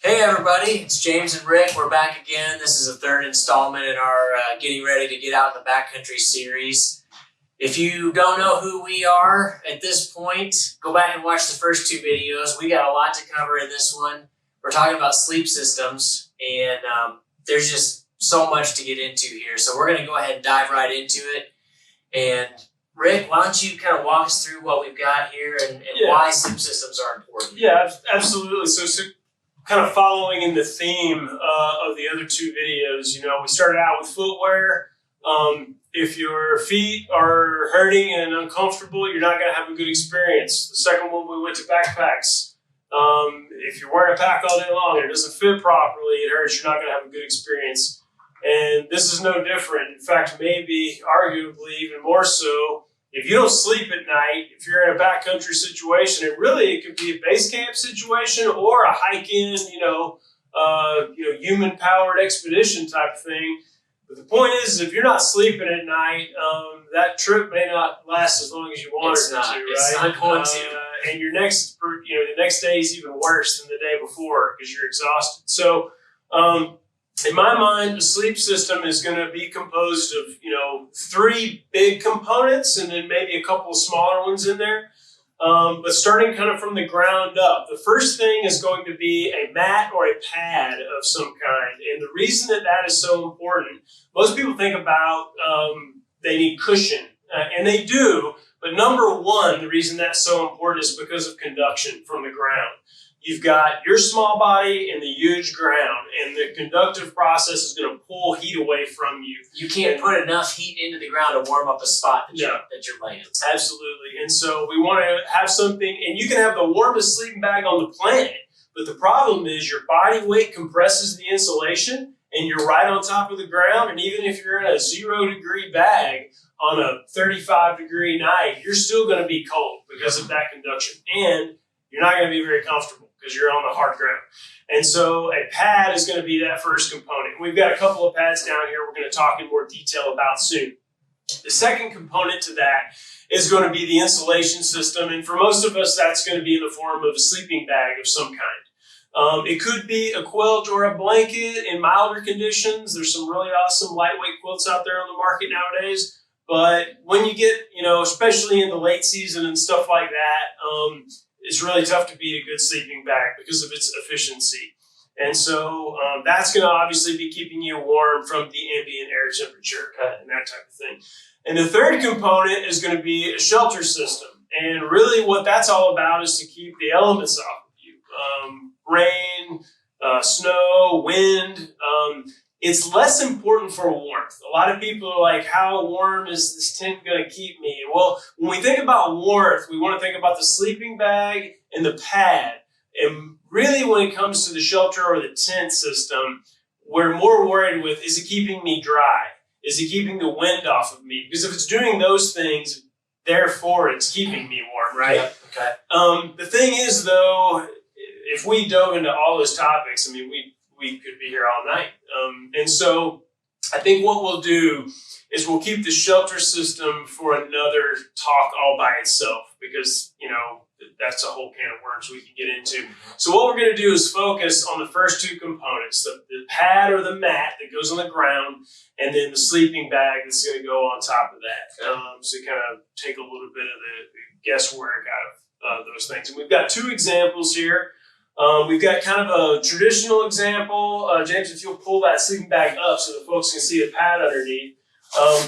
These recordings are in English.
Hey everybody, it's James and Rick. We're back again. This is the third installment in our getting ready to get out in the backcountry series. If you don't know who we are at this point, go back and watch the first two videos. We got a lot to cover in this one. We're talking about sleep systems, and there's just so much to get into here. So we're going to go ahead and dive right into it. And Rick, why don't you kind of walk us through what we've got here and why sleep systems are important? Yeah, absolutely. So kind of following in the theme of the other two videos, we started out with footwear. If your feet are hurting and uncomfortable, you're not going to have a good experience. The second one, we went to backpacks. If you're wearing a pack all day long and it doesn't fit properly, it hurts, you're not going to have a good experience. And this is no different. In fact, maybe arguably even more so. If you don't sleep at night, if you're in a backcountry situation, it could be a base camp situation or a hike-in, human-powered expedition type thing. But the point is, if you're not sleeping at night, that trip may not last as long as you want it to, right? It's not going to. And the next day is even worse than the day before because you're exhausted. So, in my mind, the sleep system is going to be composed of, three big components and then maybe a couple of smaller ones in there. But starting kind of from the ground up, the first thing is going to be a mat or a pad of some kind. And the reason that is so important, most people think about they need cushion, and they do. But number one, the reason that's so important is because of conduction from the ground. You've got your small body and the huge ground, and the conductive process is going to pull heat away from you. You can't put enough heat into the ground to warm up a spot that you're laying. Absolutely. And so we want to have something, and you can have the warmest sleeping bag on the planet, but the problem is your body weight compresses the insulation, and you're right on top of the ground, and even if you're in a 0-degree bag on a 35-degree night, you're still going to be cold because of that conduction, and you're not going to be very comfortable because you're on the hard ground. And so a pad is going to be that first component. We've got a couple of pads down here we're going to talk in more detail about soon. The second component to that is going to be the insulation system. And for most of us, that's going to be in the form of a sleeping bag of some kind. It could be a quilt or a blanket in milder conditions. There's some really awesome lightweight quilts out there on the market nowadays. But when you get, especially in the late season and stuff like that, it's really tough to beat a good sleeping bag because of its efficiency. And so that's going to obviously be keeping you warm from the ambient air temperature and that type of thing. And the third component is going to be a shelter system. And really what that's all about is to keep the elements off of you. Rain, snow, wind. It's less important for warmth. A lot of people are like, how warm is this tent going to keep me? Well, when we think about warmth, we want to think about the sleeping bag and the pad. And really when it comes to the shelter or the tent system, we're more worried with, is it keeping me dry? Is it keeping the wind off of me? Because if it's doing those things, therefore it's keeping me warm, right? Yeah, okay. The thing is, though, if we dove into all those topics, we could be here all night. And so I think what we'll do is we'll keep the shelter system for another talk all by itself because, that's a whole can of worms we can get into. So what we're going to do is focus on the first two components, the pad or the mat that goes on the ground, and then the sleeping bag that's going to go on top of that. So kind of take a little bit of the guesswork out of those things. And we've got two examples here. We've got kind of a traditional example. James, if you'll pull that sleeping bag up so the folks can see the pad underneath.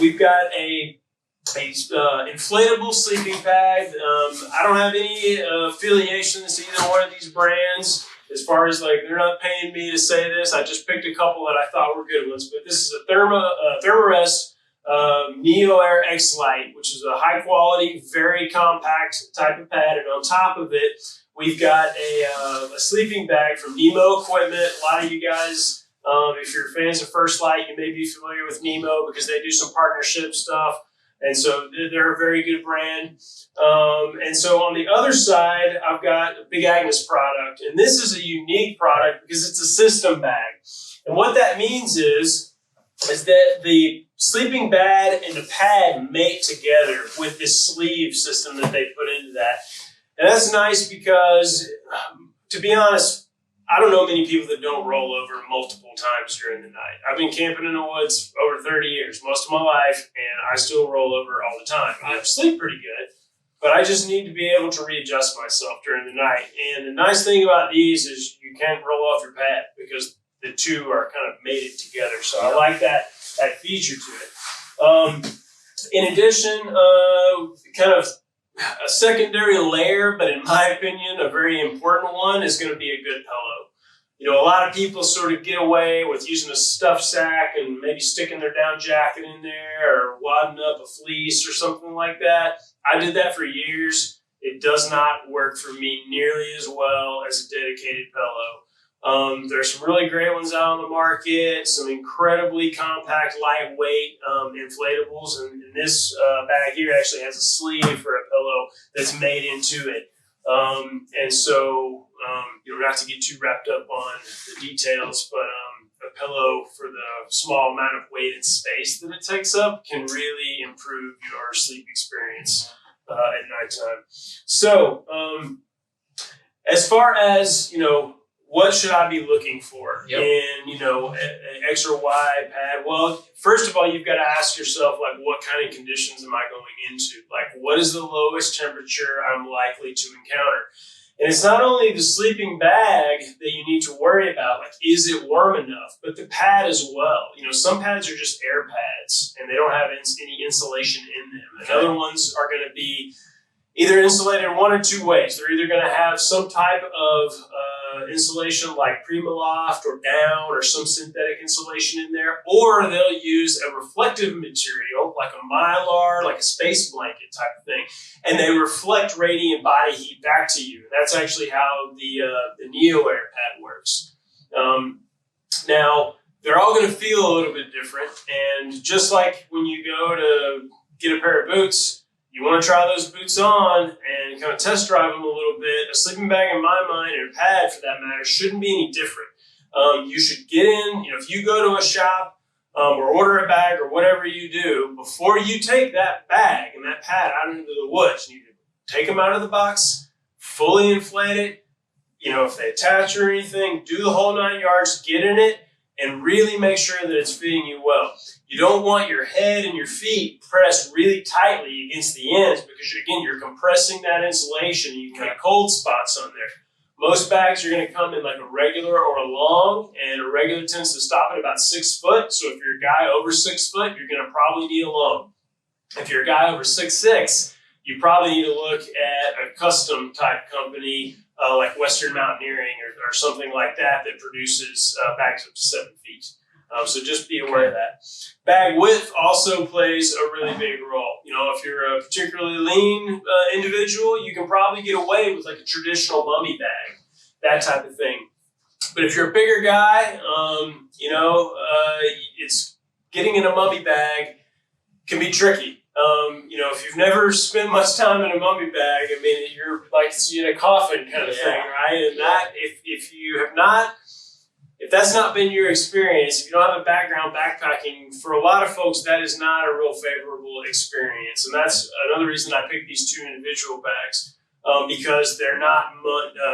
We've got a inflatable sleeping bag. I don't have any affiliations to either one of these brands as far as they're not paying me to say this. I just picked a couple that I thought were good ones. But this is a Thermarest Neo Air X Lite, which is a high quality, very compact type of pad. And on top of it, we've got a sleeping bag from Nemo Equipment. A lot of you guys, if you're fans of First Light, you may be familiar with Nemo because they do some partnership stuff. And so they're a very good brand. And so on the other side, I've got a Big Agnes product. And this is a unique product because it's a system bag. And what that means is that the sleeping bag and the pad mate together with this sleeve system that they put into that. And that's nice because, to be honest, I don't know many people that don't roll over multiple times during the night. I've been camping in the woods over 30 years, most of my life, and I still roll over all the time. I sleep pretty good, but I just need to be able to readjust myself during the night. And the nice thing about these is you can't roll off your pad because the two are kind of mated together. So I like that feature to it. In addition, kind of a secondary layer, but in my opinion, a very important one is going to be a good pillow. You know, a lot of people sort of get away with using a stuff sack and maybe sticking their down jacket in there or wadding up a fleece or something like that. I did that for years. It does not work for me nearly as well as a dedicated pillow. There's some really great ones out on the market, some incredibly compact, lightweight inflatables. And this bag here actually has a sleeve for a pillow that's made into it. And so you don't have to get too wrapped up on the details, but a pillow for the small amount of weight and space that it takes up can really improve your sleep experience at nighttime. So as far as, you know, what should I be looking for in, you know, an extra wide pad? Well, first of all, you've got to ask yourself, like, what kind of conditions am I going into? Like, what is the lowest temperature I'm likely to encounter? And it's not only the sleeping bag that you need to worry about, like, is it warm enough, but the pad as well. You know, some pads are just air pads and they don't have any insulation in them. And other ones are going to be either insulated one or two ways. They're either going to have some type of insulation like Primaloft or down or some synthetic insulation in there, or they'll use a reflective material like a Mylar, like a space blanket type of thing, and they reflect radiant body heat back to you. That's actually how the Neo Air pad works. Now, they're all going to feel a little bit different, and just like when you go to get a pair of boots, you want to try those boots on and kind of test drive them a little bit. A sleeping bag, in my mind, and a pad for that matter, shouldn't be any different. You should get in, you know, if you go to a shop or order a bag or whatever you do, before you take that bag and that pad out into the woods, you need to take them out of the box, fully inflate it. You know, if they attach or anything, do the whole 9 yards, get in it, and really make sure that it's fitting you well. You don't want your head and your feet pressed really tightly against the ends because, again, you're compressing that insulation and you can get cold spots on there. Most bags are going to come in like a regular or a long, and a regular tends to stop at about 6 foot. So if you're a guy over 6 foot, you're going to probably need a long. If you're a guy over 6'6", you probably need to look at a custom type company like Western Mountaineering or something like that that produces bags up to 7 feet. So just be aware of that. Bag width also plays a really big role. You know, if you're a particularly lean individual, you can probably get away with like a traditional mummy bag, that type of thing. But if you're a bigger guy, you know, it's getting in a mummy bag can be tricky. You know, if you've never spent much time in a mummy bag, I mean, you're like in a coffin kind of thing, right? And that, if you have not, if that's not been your experience, if you don't have a background backpacking, for a lot of folks, that is not a real favorable experience. And that's another reason I picked these two individual bags, because they're not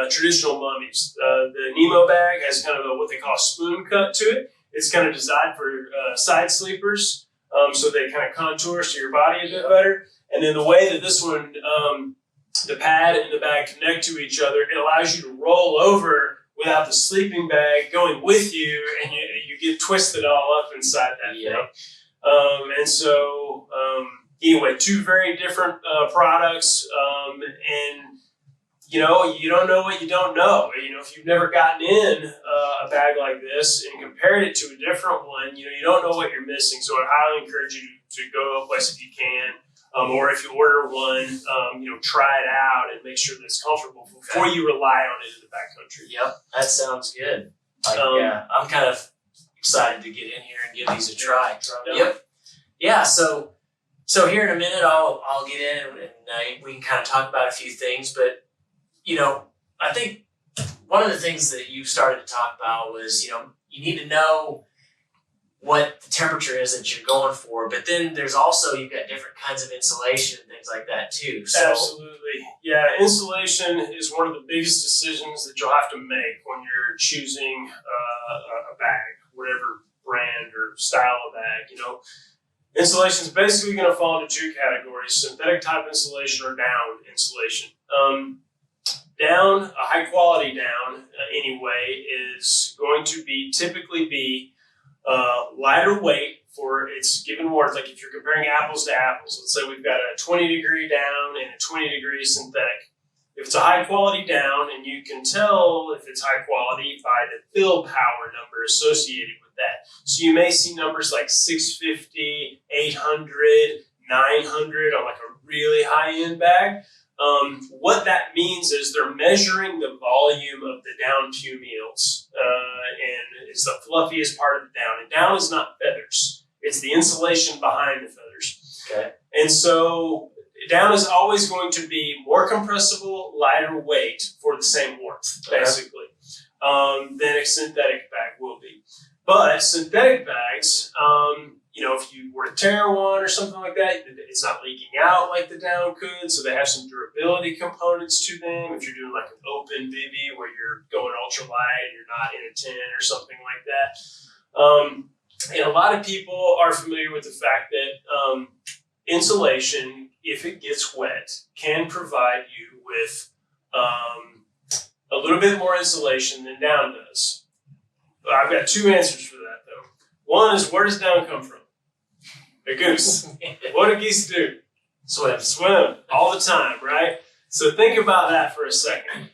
traditional mummies. The Nemo bag has kind of what they call a spoon cut to it. It's kind of designed for side sleepers. So they kind of contour to your body a bit better. And then the way that this one, the pad and the bag connect to each other, it allows you to roll over without the sleeping bag going with you, and you get twisted all up inside that thing. And so, anyway, two very different products. And, you know, you don't know what you don't know. You know, if you've never gotten in a bag like this and compared it to a different one, you know, you don't know what you're missing. So I highly encourage you to go to a place if you can, or if you order one, you know, try it out and make sure that it's comfortable before you rely on it in the backcountry. Yep, that sounds good. Yeah, I'm kind of excited to get in here and give these a try. Yep. Yeah. So here in a minute, I'll get in and we can kind of talk about a few things, but you know, I think one of the things that you started to talk about was, you know, you need to know what the temperature is that you're going for. But then there's also, you've got different kinds of insulation and things like that too. So Absolutely. Yeah, insulation is one of the biggest decisions that you'll have to make when you're choosing a bag, whatever brand or style of bag. You know, insulation is basically going to fall into two categories: synthetic type insulation or down insulation. Down, a high quality down anyway, is going to typically be lighter weight for its given warmth. Like if you're comparing apples to apples, let's say we've got a 20-degree down and a 20-degree synthetic. If it's a high quality down, and you can tell if it's high quality by the fill power number associated with that. So you may see numbers like 650, 800, 900 on like a really high end bag. What that means is they're measuring the volume of the down plumeals, and it's the fluffiest part of the down. And down is not feathers; it's the insulation behind the feathers. okay, And so down is always going to be more compressible, lighter weight for the same warmth, basically, than a synthetic bag will be. But synthetic bags, you know, if you were to tear one or something like that, it's not leaking out like the down could, so they have some durability components to them. If you're doing like an open bivvy where you're going ultralight and you're not in a tent or something like that. And a lot of people are familiar with the fact that insulation, if it gets wet, can provide you with a little bit more insulation than down does. I've got two answers for that, though. One is, where does down come from? A goose. What do geese do? Swim all the time, right? So think about that for a second.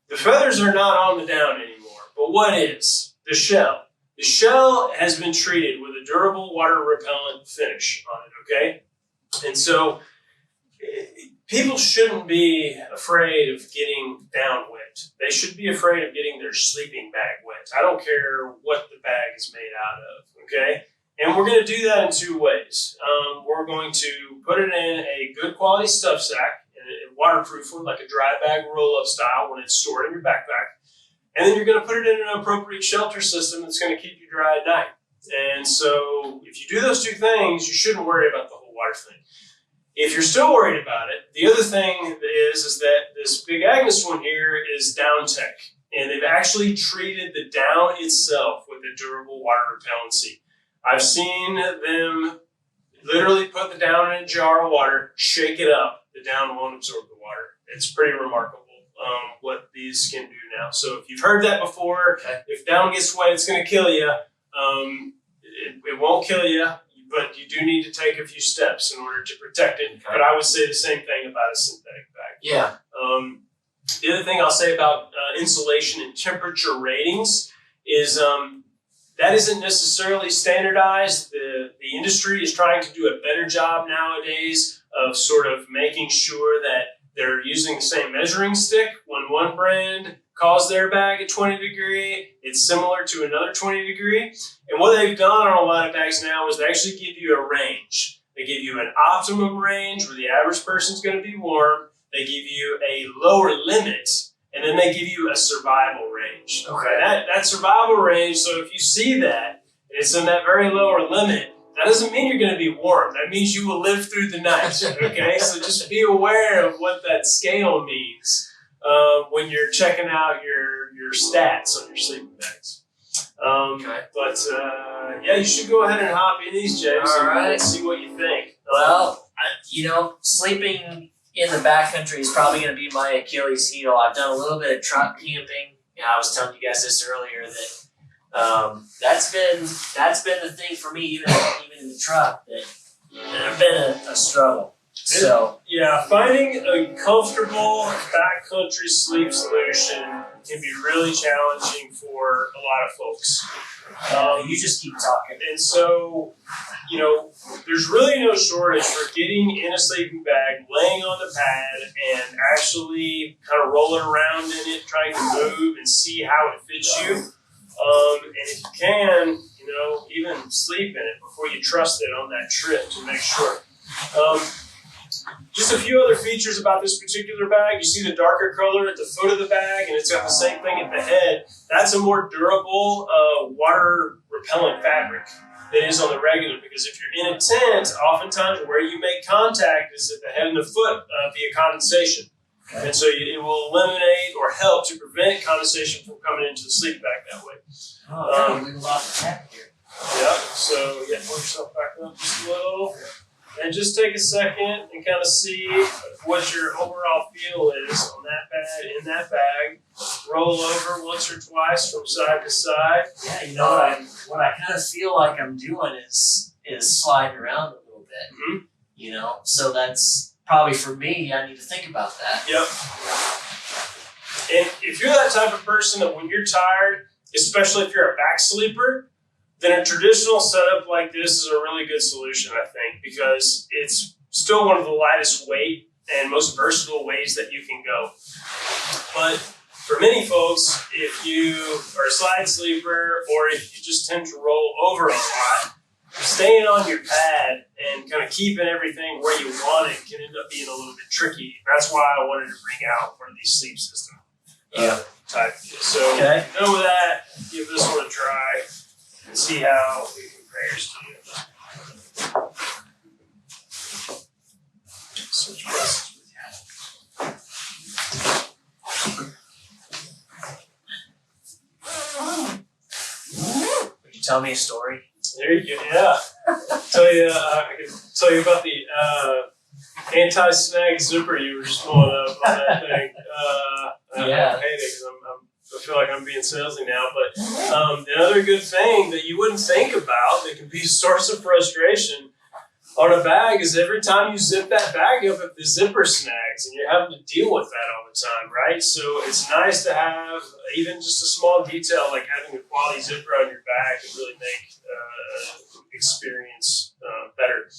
The feathers are not on the down anymore, but what is? The shell. The shell has been treated with a durable water repellent finish on it, okay? And so people shouldn't be afraid of getting down wet. They should be afraid of getting their sleeping bag wet. I don't care what the bag is made out of, okay? And we're going to do that in two ways. We're going to put it in a good quality stuff sack, and waterproof one, like a dry bag roll-up style when it's stored in your backpack. And then you're going to put it in an appropriate shelter system that's going to keep you dry at night. And so if you do those two things, you shouldn't worry about the whole water thing. If you're still worried about it, the other thing is that this Big Agnes one here is Down Tech. And they've actually treated the down itself with a durable water repellency. I've seen them literally put the down in a jar of water, shake it up. The down won't absorb the water. It's pretty remarkable what these can do now. So if you've heard that before, if down gets wet, it's going to kill you. It won't kill you, but you do need to take a few steps in order to protect it. Okay. But I would say the same thing about a synthetic bag. Yeah. The other thing I'll say about insulation and temperature ratings is that isn't necessarily standardized. The industry is trying to do a better job nowadays of sort of making sure that they're using the same measuring stick. When one brand calls their bag a 20 degree, it's similar to another 20 degree. And what they've done on a lot of bags now is they actually give you a range. They give you an optimum range where the average person's going to be warm. They give you a lower limit, and then they give you a survival range. Okay, that survival range, so if you see that, and it's in that very lower limit, that doesn't mean you're going to be warm. That means you will live through the night, okay? So just be aware of what that scale means when you're checking out your stats on your sleeping bags. But yeah, you should go ahead and hop in these, James, and see what you think. Well, sleeping in the backcountry is probably going to be my Achilles heel. I've done a little bit of truck camping. I was telling you guys this earlier that that's been the thing for me, even in the truck. That it's been a struggle. So yeah, finding a comfortable backcountry sleep solution can be really challenging for a lot of folks. You just keep talking. And so, there's really no shortage for getting in a sleeping bag, laying on the pad, and actually kind of rolling around in it, trying to move and see how it fits you. And if you can, even sleep in it before you trust it on that trip to make sure. Just a few other features about this particular bag. You see the darker color at the foot of the bag, and it's got the same thing at the head. That's a more durable water repellent fabric. than it is on the regular, because if you're in a tent, oftentimes where you make contact is at the head and the foot via condensation. Okay. And so it will eliminate or help to prevent condensation from coming into the sleep bag that way. Oh, we lost the tap here. Yeah, so pull yourself back up just a little. And just take a second and kind of see what your overall feel is on that bag, in that bag. Roll over once or twice from side to side. Yeah, you know what I kind of feel like I'm doing is sliding around a little bit. Mm-hmm. You know, so that's probably for me. I need to think about that. Yep. And if you're that type of person that when you're tired, especially if you're a back sleeper, then a traditional setup like this is a really good solution, I think, because it's still one of the lightest weight and most versatile ways that you can go. But for many folks, if you are a side sleeper or if you just tend to roll over a lot, staying on your pad and kind of keeping everything where you want it can end up being a little bit tricky. That's why I wanted to bring out one of these sleep system type. So Okay. know that, give this one a try. And see how it compares to you. Switch places with you. Would you tell me a story? There you go. Yeah. I can tell you about the anti-snag zipper you were just pulling up on that thing. Yeah. I hate it because I feel like I'm being salesy now, but another good thing that you wouldn't think about that can be a source of frustration on a bag is every time you zip that bag up, if the zipper snags, and you're having to deal with that all the time, right? So it's nice to have even just a small detail like having a quality zipper on your bag can really make experience better.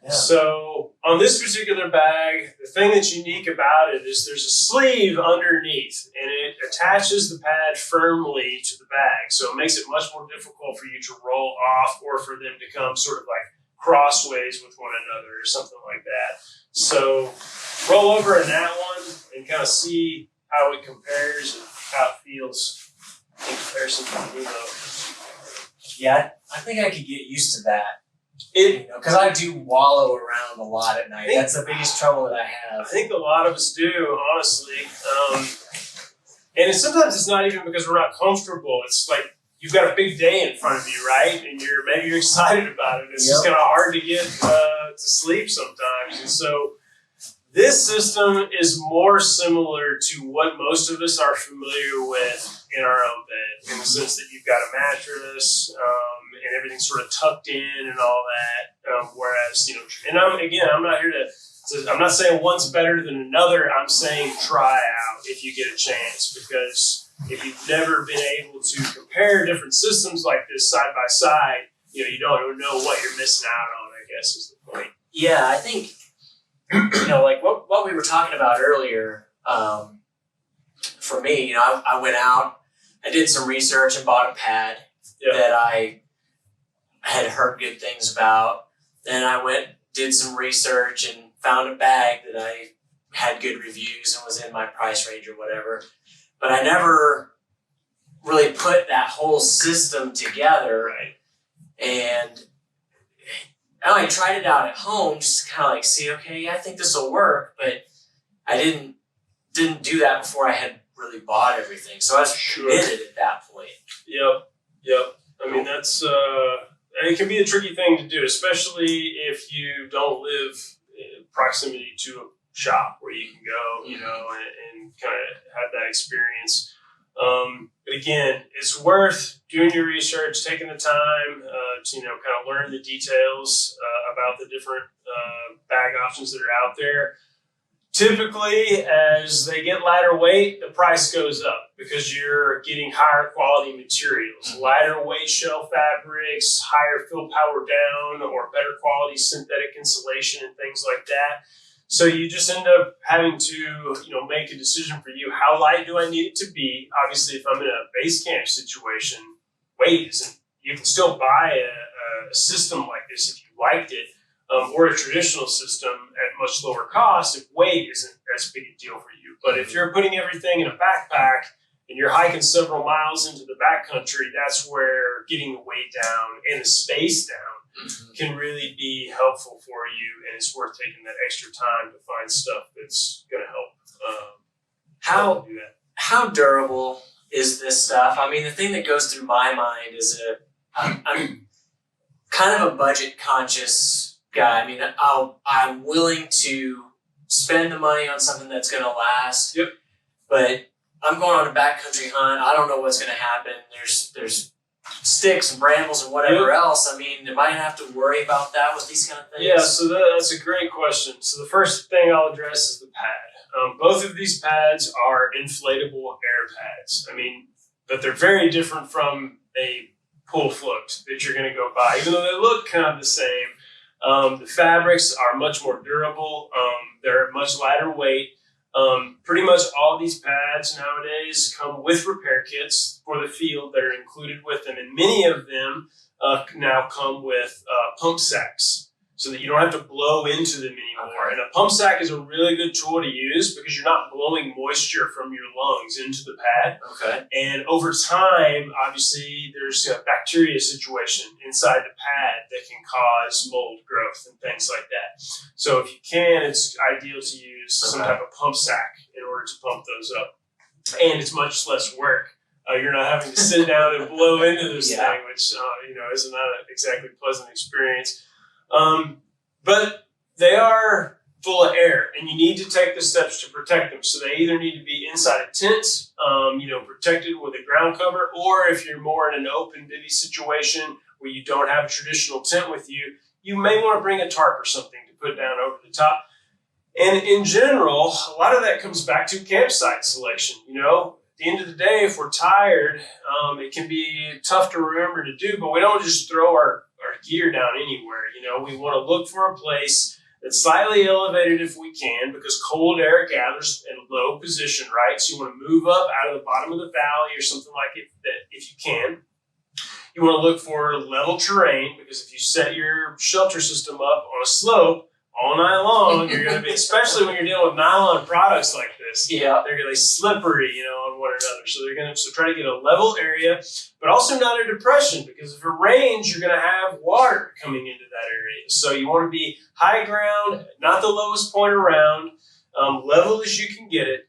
Yeah. So on this particular bag, the thing that's unique about it is there's a sleeve underneath and it attaches the pad firmly to the bag. So it makes it much more difficult for you to roll off or for them to come sort of like crossways with one another or something like that. So roll over in that one and kind of see how it compares and how it feels in comparison to the Uno. Yeah, I think I could get used to that. Because I do wallow around a lot at night. That's the biggest trouble that I I have. think a lot of us do, honestly. And sometimes it's not even because we're not comfortable. It's like you've got a big day in front of you, right? And maybe you're excited about it. It's just kind of hard to get to sleep sometimes. And so this system is more similar to what most of us are familiar with in our own bed, in the sense that you've got a mattress and everything's sort of tucked in and all that. Whereas, and I'm not here to, I'm not saying one's better than another. I'm saying try out if you get a chance, because if you've never been able to compare different systems like this side by side, you don't know what you're missing out on, I guess is the point. Yeah, I think, like what we were talking about earlier, for me, I went out, I did some research and bought a pad that I had heard good things about. Then I went, did some research and found a bag that I had good reviews and was in my price range or whatever. But I never really put that whole system together. Right. And I tried it out at home just to kind of like see, okay, yeah, I think this will work. But I didn't do that before I had really bought everything. So I was committed at that point. Yep. I mean, that's, it can be a tricky thing to do, especially if you don't live in proximity to a shop where you can go, and kind of have that experience. But again, it's worth doing your research, taking the time to, kind of learn the details about the different bag options that are out there. Typically, as they get lighter weight, the price goes up because you're getting higher quality materials, lighter weight shell fabrics, higher fill power down, or better quality synthetic insulation and things like that. So you just end up having to, make a decision for you. How light do I need it to be? Obviously, if I'm in a base camp situation, weight isn't. You can still buy a system like this if you liked it, or a traditional system at much lower cost if weight isn't as big a deal for you. But if you're putting everything in a backpack and you're hiking several miles into the backcountry, that's where getting the weight down and the space down can really be helpful for you, and it's worth taking that extra time to find stuff that's going to help do that. How durable is this stuff? I mean, the thing that goes through my mind is I'm kind of a budget conscious guy. I mean, I'm willing to spend the money on something that's going to last. Yep. But I'm going on a backcountry hunt. I don't know what's going to happen. There's sticks and brambles and whatever else. I mean, am I going to have to worry about that with these kind of things? Yeah, so that's a great question. So the first thing I'll address is the pad. Both of these pads are inflatable air pads. I mean, but they're very different from a pull float that you're going to go buy, even though they look kind of the same. The fabrics are much more durable. They're much lighter weight. Pretty much all these pads nowadays come with repair kits for the field that are included with them, and many of them now come with pump sacks so that you don't have to blow into them anymore. Okay. And a pump sack is a really good tool to use because you're not blowing moisture from your lungs into the pad. Okay. And over time, obviously, there's a bacteria situation inside the pad that can cause mold growth and things like that. So if you can, it's ideal to use some type of pump sack in order to pump those up. And it's much less work. You're not having to sit down and blow into this thing, which is not an exactly pleasant experience. But they are full of air, and you need to take the steps to protect them. So they either need to be inside a tent, protected with a ground cover, or if you're more in an open divvy situation where you don't have a traditional tent with you, you may want to bring a tarp or something to put down over the top. And in general, a lot of that comes back to campsite selection. At the end of the day, if we're tired, it can be tough to remember to do, but we don't just throw our gear down anywhere. We want to look for a place that's slightly elevated if we can, because cold air gathers in a low position, right? So you want to move up out of the bottom of the valley or something like it if you can. You want to look for level terrain, because if you set your shelter system up on a slope all night long, you're going to be, especially when you're dealing with nylon products like this, they're going to be slippery, on one another. So they're going to try to get a level area, but also not a depression, because if it rains, you're going to have water coming into that area. So you want to be high ground, not the lowest point around, level as you can get it.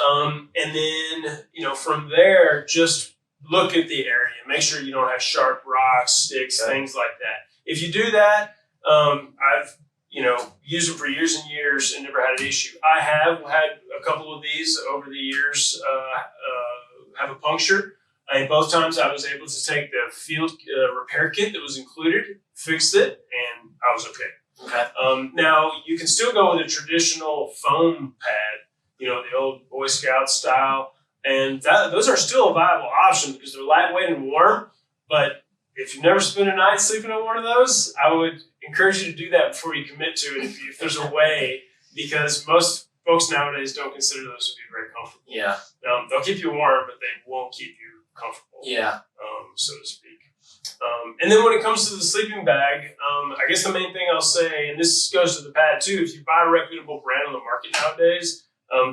And then, from there, just look at the area. Make sure you don't have sharp rocks, sticks, things like that. If you do that, I've used them for years and years and never had an issue. I have had a couple of these over the years have a puncture. And both times I was able to take the field repair kit that was included, fixed it, and I was okay. Okay. Now, you can still go with a traditional foam pad, the old Boy Scout style, and those are still a viable option because they're lightweight and warm. But if you've never spent a night sleeping on one of those, I would encourage you to do that before you commit to it if there's a way, because most folks nowadays don't consider those to be very comfortable. Yeah. They'll keep you warm, but they won't keep you comfortable. Yeah. So to speak. And then when it comes to the sleeping bag, I guess the main thing I'll say, and this goes to the pad too, if you buy a reputable brand on the market nowadays,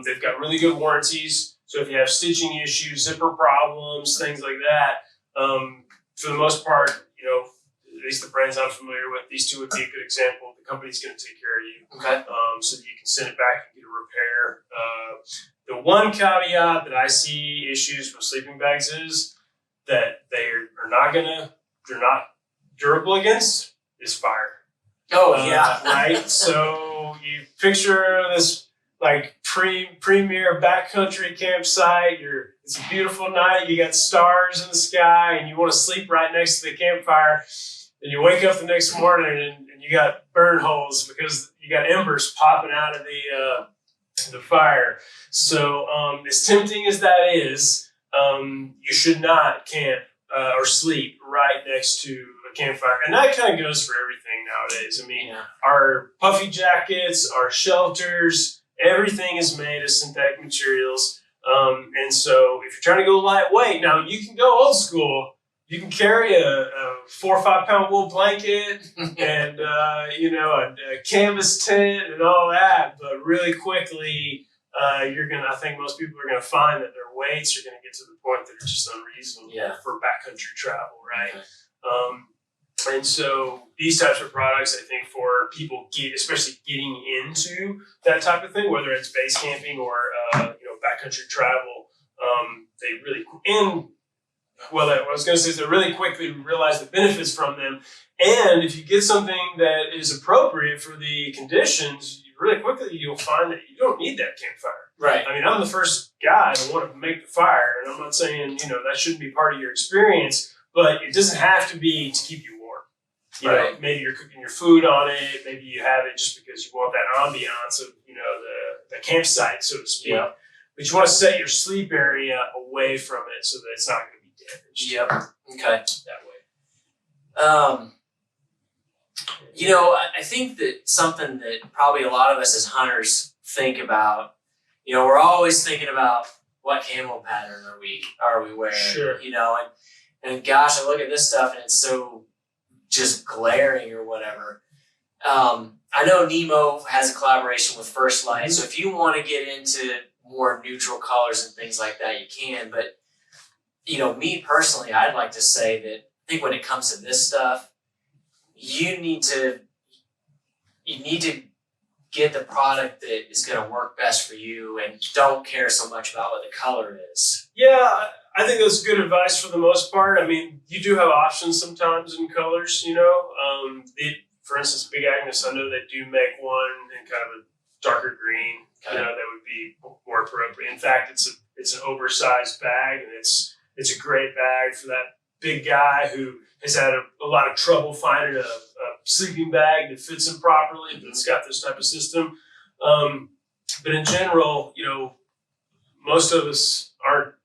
they've got really good warranties. So if you have stitching issues, zipper problems, things like that, for the most part, at least the brands I'm familiar with, these two would be a good example. The company's going to take care of you, so that you can send it back and get a repair. The one caveat that I see issues with sleeping bags is that they're not durable against is fire. Oh yeah. Right. So you picture this like premier backcountry campsite. It's a beautiful night. You got stars in the sky, and you want to sleep right next to the campfire. And you wake up the next morning, and you got burn holes because you got embers popping out of the fire. So as tempting as that is, you should not camp or sleep right next to a campfire. And that kind of goes for everything nowadays. I mean, our puffy jackets, our shelters, everything is made of synthetic materials. And so if you're trying to go lightweight, now you can go old school. You can carry a 4 or 5 pound wool blanket and, a canvas tent and all that. But really quickly, I think most people are gonna find that their weights are gonna get to the point that are just unreasonable for backcountry travel, right? And so these types of products, I think, for people especially getting into that type of thing, whether it's base camping or backcountry travel, they really I was going to say is they really quickly realize the benefits from them. And if you get something that is appropriate for the conditions, really quickly you'll find that you don't need that campfire. Right. I mean, I'm the first guy to want to make the fire, and I'm not saying that shouldn't be part of your experience, but it doesn't have to be to keep you warm. You know, maybe you're cooking your food on it. Maybe you have it just because you want that ambiance of the campsite, so to speak. Yeah. But you want to set your sleep area away from it so that it's not going to be damaged. Yep. Okay. That way. I think that something that probably a lot of us as hunters think about, we're always thinking about what camo pattern are we wearing, Sure. and gosh, I look at this stuff and it's so just glaring or whatever. I know Nemo has a collaboration with First Light, so if you want to get into more neutral colors and things like that, you can. But me personally, I'd like to say that I think when it comes to this stuff, you need to get the product that is going to work best for you, and don't care so much about what the color is. Yeah, I think that's good advice for the most part. I mean, you do have options sometimes in colors. For instance, Big Agnes, I know they do make one in kind of a darker green. That would be more appropriate. In fact, it's an oversized bag, and it's a great bag for that big guy who has had a lot of trouble finding a sleeping bag that fits him properly, but it's got this type of system. But in general, most of us aren't,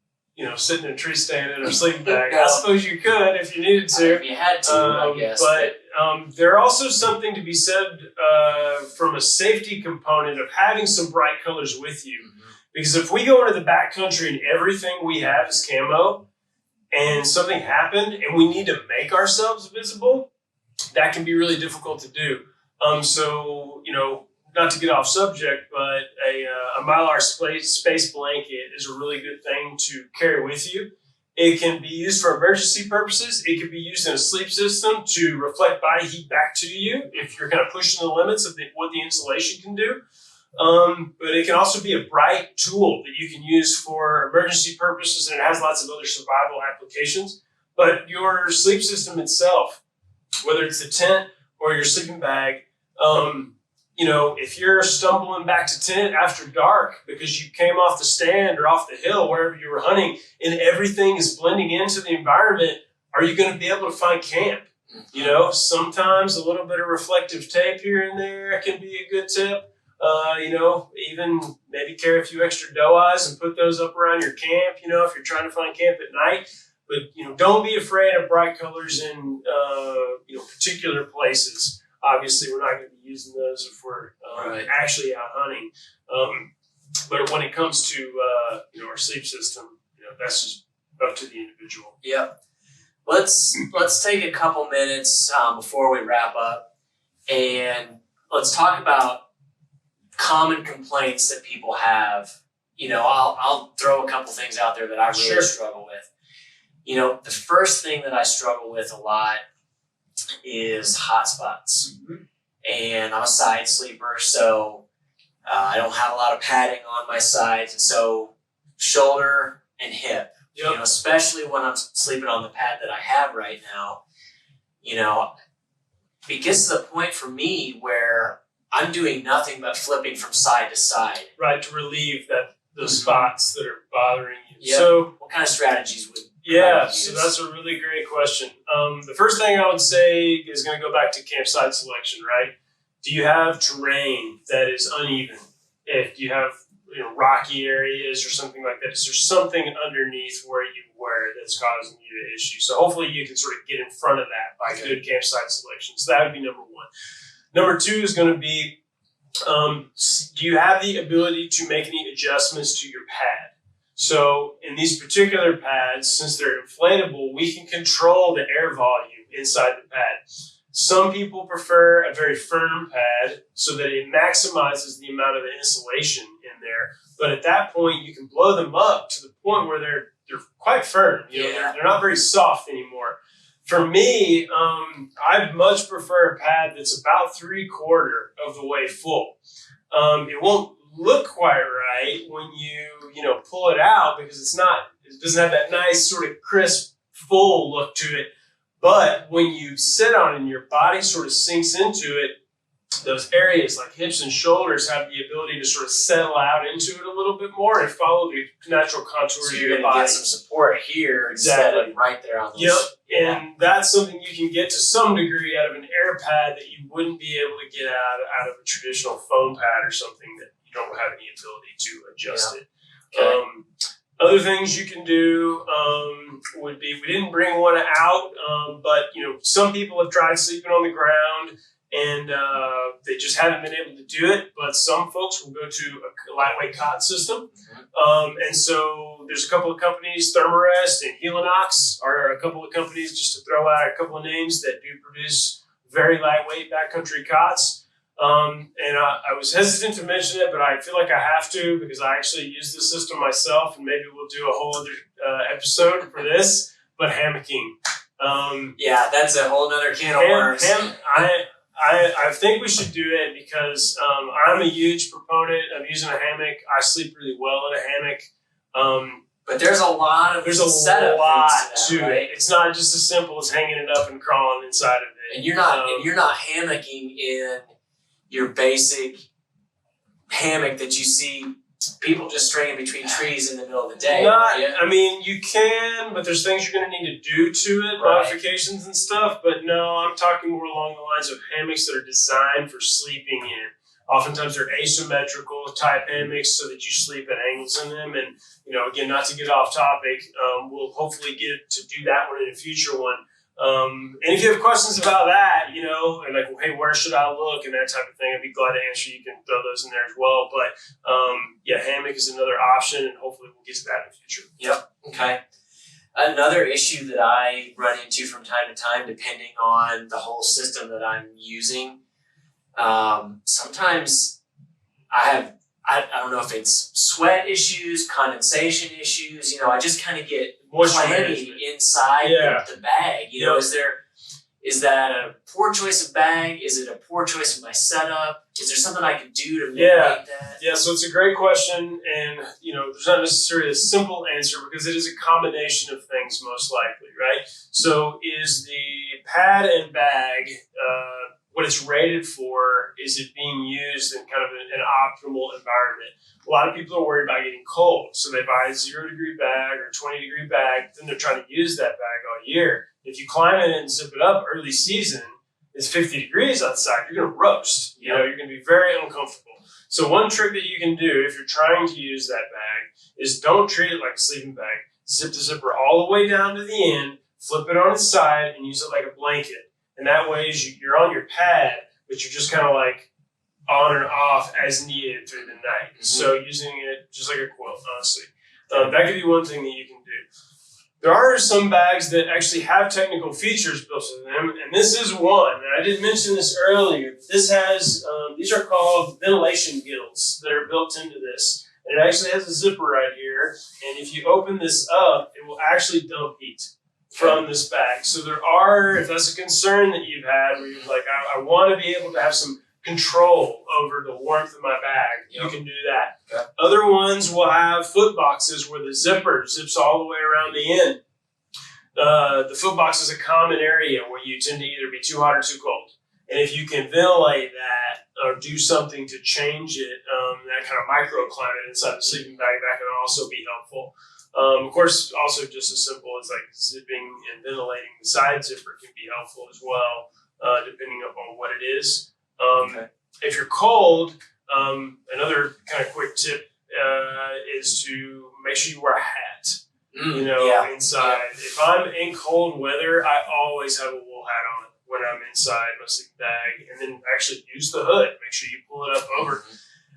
sitting in a tree stand in a sleeping bag. I suppose you could if you needed to. If you had to, I guess. But there's also something to be said from a safety component of having some bright colors with you. Mm-hmm. Because if we go into the backcountry and everything we have is camo, and something happened and we need to make ourselves visible, that can be really difficult to do. So, not to get off subject, but a Mylar space blanket is a really good thing to carry with you. It can be used for emergency purposes. It can be used in a sleep system to reflect body heat back to you if you're kind of pushing the limits of what the insulation can do. But it can also be a bright tool that you can use for emergency purposes, and it has lots of other survival applications. But your sleep system itself, whether it's the tent or your sleeping bag, if you're stumbling back to tent after dark because you came off the stand or off the hill, wherever you were hunting, and everything is blending into the environment, are you going to be able to find camp? Sometimes a little bit of reflective tape here and there can be a good tip. Even maybe carry a few extra doe eyes and put those up around your camp, if you're trying to find camp at night. But, don't be afraid of bright colors in, particular places. Obviously, we're not going to be using those if we're actually out hunting. But when it comes to, our sleep system, that's just up to the individual. Yep. Let's take a couple minutes before we wrap up, and let's talk about common complaints that people have. I'll throw a couple things out there that I really struggle with. The first thing that I struggle with a lot is hot spots. Mm-hmm. And I'm a side sleeper, so I don't have a lot of padding on my sides, and so shoulder and hip. Yep. Especially when I'm sleeping on the pad that I have right now, it gets to the point for me where I'm doing nothing but flipping from side to side. Right, to relieve those spots that are bothering you. Yep. So, what kind of strategies would so that's a really great question. The first thing I would say is going to go back to campsite selection, right? Do you have terrain that is uneven? If you have rocky areas or something like that, is there something underneath where you wear that's causing you the issue? So hopefully you can sort of get in front of that by good campsite selection. So that would be number one. Number two is going to be, do you have the ability to make any adjustments to your pad? So in these particular pads, since they're inflatable, we can control the air volume inside the pad. Some people prefer a very firm pad so that it maximizes the amount of insulation in there. But at that point, you can blow them up to the point where they're quite firm. They're not very soft anymore. For me, I'd much prefer a pad that's about 3/4 of the way full. It won't look quite right when you pull it out because it doesn't have that nice sort of crisp, full look to it. But when you sit on it and your body sort of sinks into it, those areas like hips and shoulders have the ability to sort of settle out into it a little bit more and follow the natural contours of your body. Get some support here instead of right there on those. And that's something you can get to some degree out of an air pad that you wouldn't be able to get out of a traditional foam pad or something that you don't have any ability to adjust it. Okay. Other things you can do would be, we didn't bring one out, but some people have tried sleeping on the ground and they just haven't been able to do it. But some folks will go to a lightweight cot system. And so there's a couple of companies, Thermarest and Helinox are a couple of companies, just to throw out a couple of names, that do produce very lightweight backcountry cots. And I was hesitant to mention it, but I feel like I have to because I actually use this system myself, and maybe we'll do a whole other episode for this. But hammocking, that's a whole nother can of worms. I think we should do it because I'm a huge proponent of using a hammock. I sleep really well in a hammock. But there's a lot to it. It's not just as simple as hanging it up and crawling inside of it. And you're not hammocking in your basic hammock that you see people just stringing between trees in the middle of the day. I mean, you can, but there's things you're going to need to do to it, modifications and stuff. But no, I'm talking more along the lines of hammocks that are designed for sleeping in. Oftentimes they're asymmetrical type hammocks so that you sleep at angles in them. And, again, not to get off topic, we'll hopefully get to do that one in a future one. And if you have questions about that, and like, hey, where should I look and that type of thing, I'd be glad to answer. You can throw those in there as well. But hammock is another option, and hopefully we'll get to that in the future. Yep. Okay. Another issue that I run into from time to time, depending on the whole system that I'm using, sometimes I don't know if it's sweat issues, condensation issues. I just kind of get clammy inside the bag. Is that a poor choice of bag? Is it a poor choice of my setup? Is there something I could do to mitigate that? Yeah, so it's a great question, and there's not necessarily a simple answer because it is a combination of things most likely, right? So is the pad and bag what it's rated for? Is it being used in kind of an optimal environment? A lot of people are worried about getting cold, so they buy a 0-degree bag or 20-degree bag. Then they're trying to use that bag all year. If you climb in and zip it up early season, it's 50 degrees outside. You're going to roast. You're going to be very uncomfortable. So one trick that you can do if you're trying to use that bag is don't treat it like a sleeping bag. Zip the zipper all the way down to the end, flip it on its side, and use it like a blanket. And that way you're on your pad, but you're just kind of like on and off as needed through the night. Mm-hmm. So using it just like a quilt, honestly. That could be one thing that you can do. There are some bags that actually have technical features built into them, and this is one. And I did mention this earlier. This has, these are called ventilation gills that are built into this. And it actually has a zipper right here. And if you open this up, it will actually dump heat from this bag. So there are, if that's a concern that you've had, where you're like, I want to be able to have some control over the warmth of my bag, you can do that. Okay. Other ones will have foot boxes where the zipper zips all the way around the end. The foot box is a common area where you tend to either be too hot or too cold. And if you can ventilate that or do something to change it, that kind of microclimate inside the sleeping bag, that can also be helpful. Of course, also just as simple as like zipping and ventilating the side zipper can be helpful as well, depending upon what it is. If you're cold, another kind of quick tip is to make sure you wear a hat. Inside. If I'm in cold weather, I always have a wool hat on when I'm inside my sleeping bag, and then actually use the hood. Make sure you pull it up over.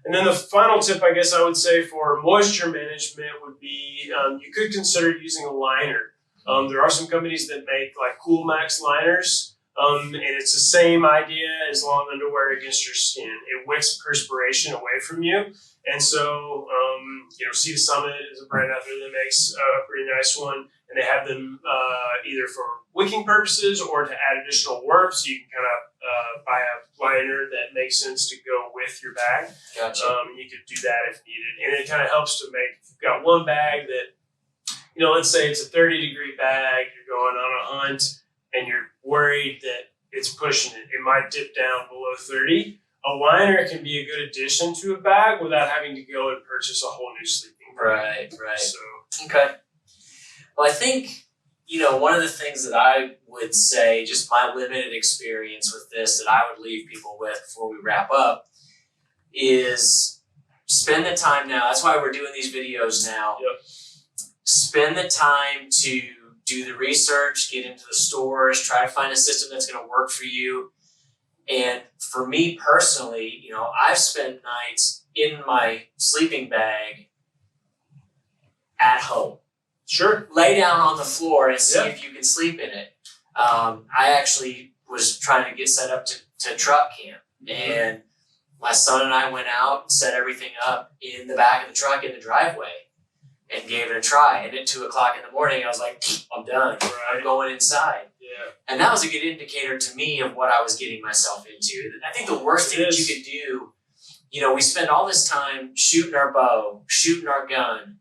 And then the final tip, I guess I would say for moisture management would be you could consider using a liner. There are some companies that make like Cool Max liners. And it's the same idea as long underwear against your skin. It wicks perspiration away from you. And so, Sea to Summit is a brand out there that makes a pretty nice one. And they have them either for wicking purposes or to add additional warmth. So you can kind of buy a liner that makes sense to go with your bag. Gotcha. You could do that if needed. And it kind of helps to make, if you've got one bag that, let's say it's a 30-degree bag, you're going on a hunt, and you're worried that it's pushing it. It might dip down below 30. A liner can be a good addition to a bag without having to go and purchase a whole new sleeping bag. Right. So, okay. Well, I think, one of the things that I would say, just my limited experience with this, that I would leave people with before we wrap up, is spend the time now. That's why we're doing these videos now. Yep. Spend the time to do the research, get into the stores, try to find a system that's going to work for you. And for me personally, I've spent nights in my sleeping bag at home. Sure. Lay down on the floor and see if you can sleep in it. I actually was trying to get set up to truck camp. And my son and I went out and set everything up in the back of the truck in the driveway and gave it a try. And at 2 o'clock in the morning, I was like, I'm done. I'm going inside. Yeah. And that was a good indicator to me of what I was getting myself into. I think the worst thing that you could do, we spend all this time shooting our bow, shooting our gun,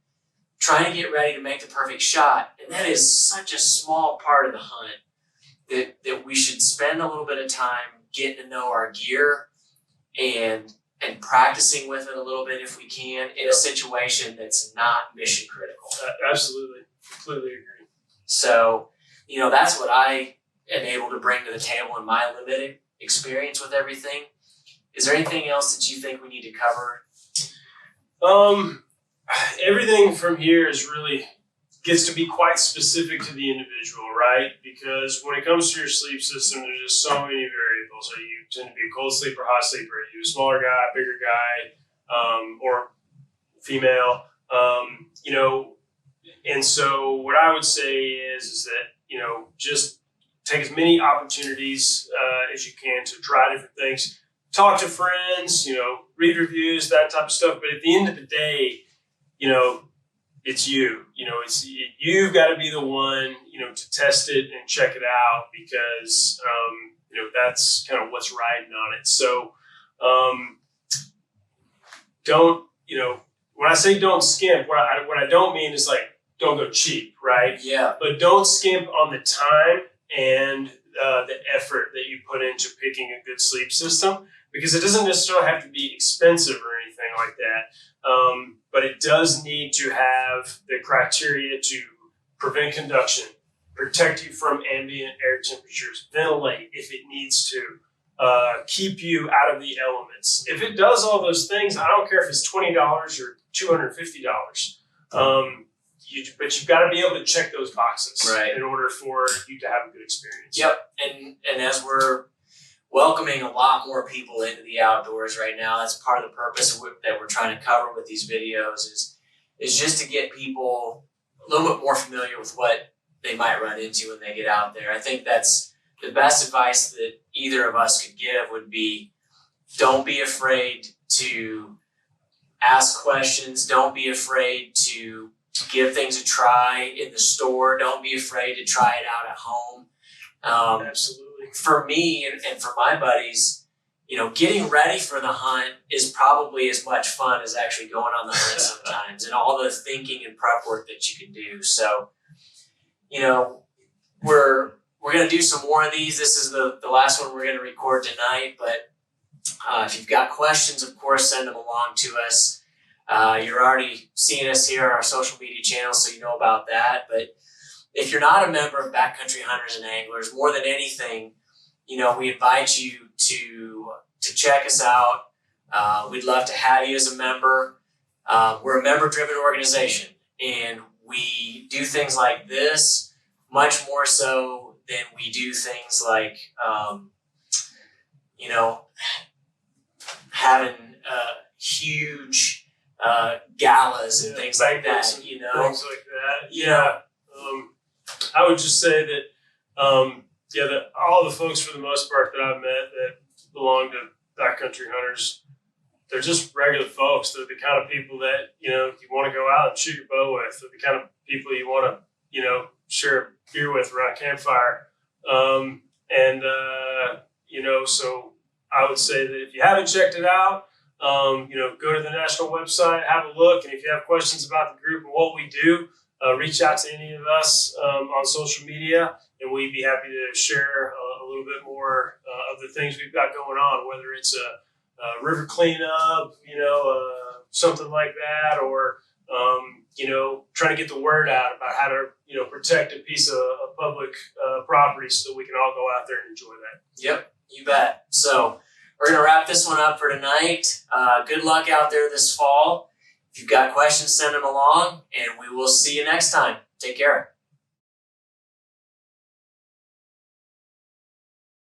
trying to get ready to make the perfect shot. And that is such a small part of the hunt that we should spend a little bit of time getting to know our gear and practicing with it a little bit if we can in a situation that's not mission critical. Absolutely. Completely agree. So, that's what I am able to bring to the table in my limited experience with everything. Is there anything else that you think we need to cover? Everything from here gets to be quite specific to the individual, right? Because when it comes to your sleep system, there's just so many variables. Are you tend to be a cold sleeper, hot sleeper? Are you a smaller guy, bigger guy, or female? And so what I would say is that, just take as many opportunities as you can to try different things. Talk to friends, read reviews, that type of stuff. But at the end of the day, it's you. You've got to be the one, to test it and check it out because, that's kind of what's riding on it. So, don't, when I say don't skimp, what I don't mean is like, don't go cheap, right? Yeah. But don't skimp on the time and the effort that you put into picking a good sleep system, because it doesn't necessarily have to be expensive or anything like that. But it does need to have the criteria to prevent conduction, protect you from ambient air temperatures, ventilate if it needs to, keep you out of the elements. If it does all those things, I don't care if it's $20 or $250. But you've got to be able to check those boxes in order for you to have a good experience. Yep. And as we're welcoming a lot more people into the outdoors right now, that's part of the purpose that we're trying to cover with these videos is just to get people a little bit more familiar with what they might run into when they get out there. I think that's the best advice that either of us could give would be, don't be afraid to ask questions. Don't be afraid to give things a try in the store. Don't be afraid to try it out at home. Absolutely. For me and for my buddies, getting ready for the hunt is probably as much fun as actually going on the hunt sometimes, and all the thinking and prep work that you can do. So, we're going to do some more of these. This is the last one we're going to record tonight, but if you've got questions, of course, send them along to us. You're already seeing us here on our social media channels, so you know about that. But if you're not a member of Backcountry Hunters and Anglers, more than anything, we invite you to check us out. We'd love to have you as a member. We're a member-driven organization, and we do things like this much more so than we do things like, having huge galas and things like that. Things like that. Yeah. I would just say that Yeah, all the folks for the most part that I've met that belong to backcountry hunters, they're just regular folks. They're the kind of people that, you want to go out and shoot your bow with. They're the kind of people you want to, share a beer with around a campfire. So I would say that if you haven't checked it out, go to the national website, have a look. And if you have questions about the group and what we do, reach out to any of us on social media, and we'd be happy to share a little bit more of the things we've got going on, whether it's a river cleanup, something like that, or trying to get the word out about how to protect a piece of public property so that we can all go out there and enjoy that. Yep, you bet. So we're gonna wrap this one up for tonight. Good luck out there this fall. If you've got questions, send them along, and we will see you next time. Take care.